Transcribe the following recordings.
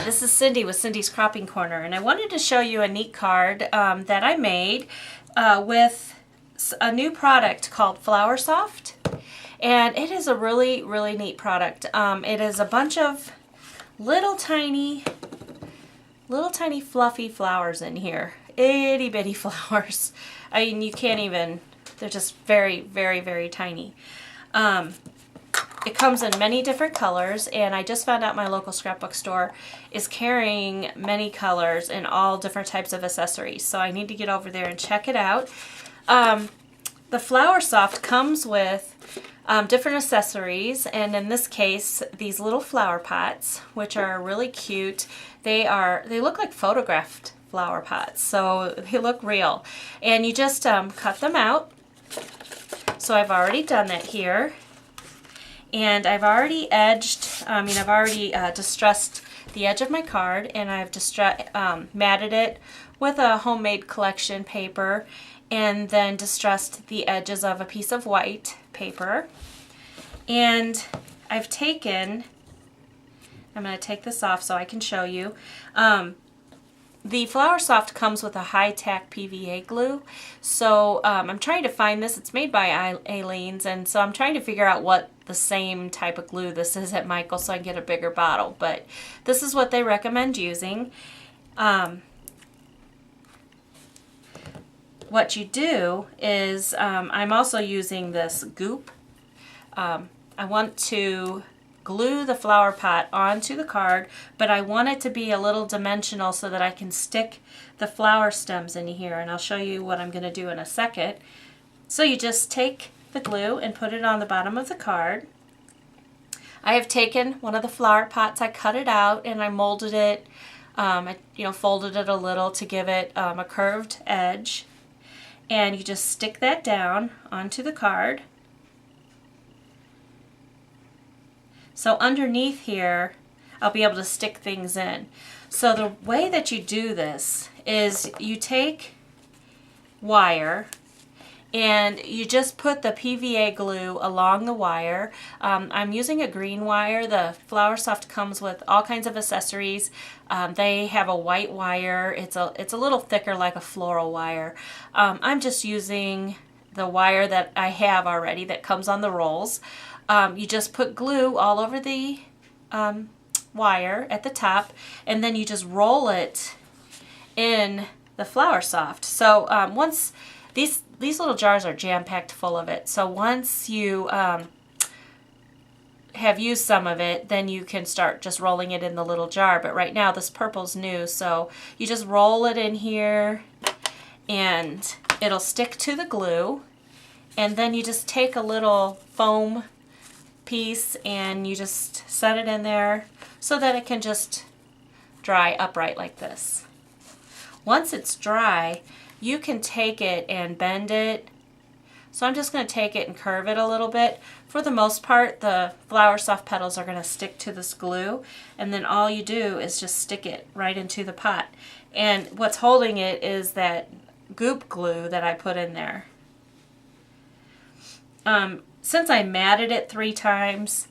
This is Cindy with Cindy's Cropping Corner, and I wanted to show you a neat card that I made with a new product called Flower Soft, and it is a really, really neat product. It is a bunch of little tiny fluffy flowers in here, itty bitty flowers. I mean, you can't even, they're just very, very, very tiny. It comes in many different colors, and I just found out my local scrapbook store is carrying many colors and all different types of accessories. So I need to get over there and check it out. The Flower Soft comes with different accessories, and in this case, these little flower pots, which are really cute. They look like photographed flower pots, so they look real. And you just cut them out. So I've already done that here. And I've already I've already distressed the edge of my card, and I've matted it with a homemade collection paper, and then distressed the edges of a piece of white paper. And I'm going to take this off so I can show you. The Flower Soft comes with a high-tack PVA glue, so I'm trying to find this. It's made by Aleene's, and so I'm trying to figure out what the same type of glue this is at Michael's so I can get a bigger bottle, but this is what they recommend using. What you do is, I'm also using this goop. I want to glue the flower pot onto the card, but I want it to be a little dimensional so that I can stick the flower stems in here, and I'll show you what I'm going to do in a second. So you just take the glue and put it on the bottom of the card. I have taken one of the flower pots, I cut it out, and I molded it, I folded it a little to give it a curved edge, and you just stick that down onto the card. So underneath here, I'll be able to stick things in. So the way that you do this is you take wire and you just put the PVA glue along the wire. I'm using a green wire. The Flower Soft comes with all kinds of accessories. They have a white wire. It's a little thicker, like a floral wire. I'm just using the wire that I have already that comes on the rolls. You just put glue all over the wire at the top, and then you just roll it in the Flower Soft. So once these little jars are jam-packed full of it, so once you have used some of it, then you can start just rolling it in the little jar. But right now this purple's new, so you just roll it in here and it'll stick to the glue, and then you just take a little foam piece and you just set it in there so that it can just dry upright like this. Once it's dry, you can take it and bend it. So I'm just going to take it and curve it a little bit. For the most part, the Flower Soft petals are going to stick to this glue, and then all you do is just stick it right into the pot. And what's holding it is that goop glue that I put in there. Since I matted it 3 times,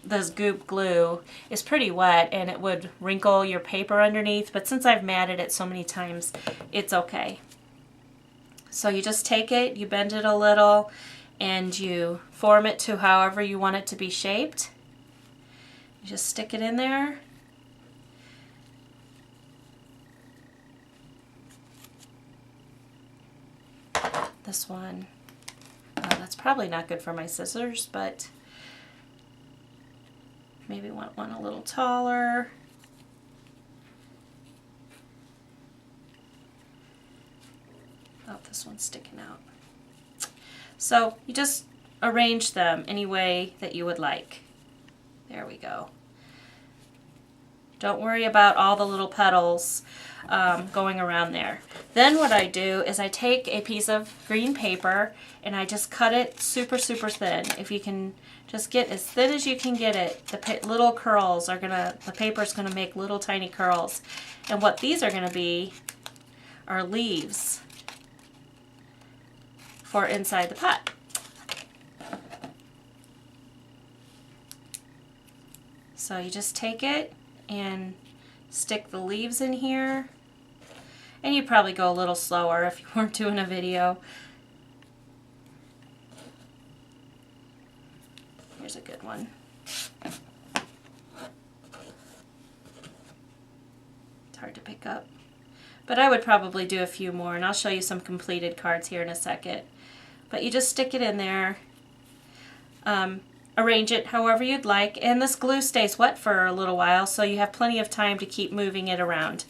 this goop glue is pretty wet and it would wrinkle your paper underneath, but since I've matted it so many times, it's okay. So you just take it, you bend it a little, and you form it to however you want it to be shaped. You just stick it in there. This one, that's probably not good for my scissors, but maybe want one a little taller. Oh, this one's sticking out. So you just arrange them any way that you would like. There we go. Don't worry about all the little petals going around there. Then what I do is I take a piece of green paper and I just cut it super, super thin. If you can just get as thin as you can get it, the little curls are the paper's gonna make little tiny curls. And what these are gonna be are leaves for inside the pot. So you just take it and stick the leaves in here. And you'd probably go a little slower if you weren't doing a video. Here's a good one. It's hard to pick up. But I would probably do a few more, and I'll show you some completed cards here in a second. But you just stick it in there. Arrange it however you'd like, and this glue stays wet for a little while, so you have plenty of time to keep moving it around.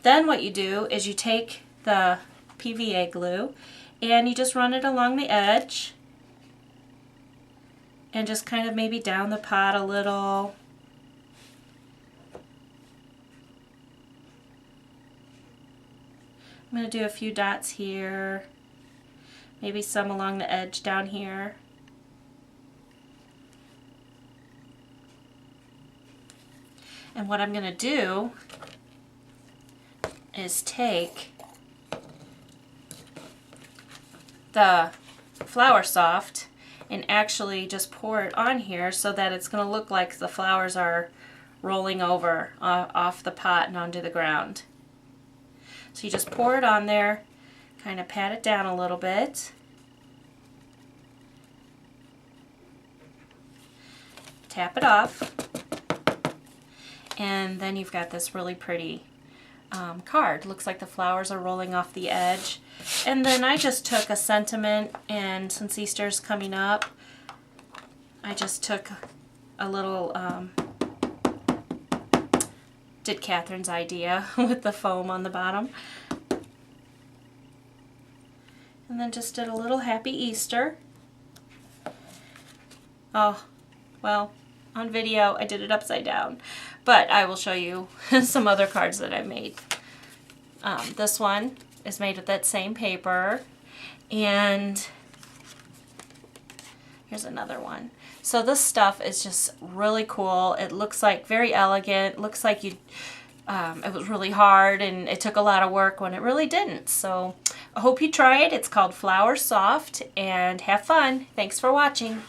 Then what you do is you take the PVA glue and you just run it along the edge and just kind of maybe down the pot a little. I'm going to do a few dots here, maybe some along the edge down here. And what I'm going to do is take the Flour Soft and actually just pour it on here so that it's going to look like the flowers are rolling over off the pot and onto the ground. So you just pour it on there, kind of pat it down a little bit. Tap it off. And then you've got this really pretty card. Looks like the flowers are rolling off the edge. And then I just took a sentiment, and since Easter's coming up, I just took a little, did Catherine's idea with the foam on the bottom. And then just did a little Happy Easter. Oh, well, on video I did it upside down, but I will show you some other cards that I made. This one is made with that same paper, and here's another one. So this stuff is just really cool. It looks like very elegant. Looks like you it was really hard and it took a lot of work when it really didn't. So I hope you try it. It's called Flour Soft, and have fun. Thanks for watching.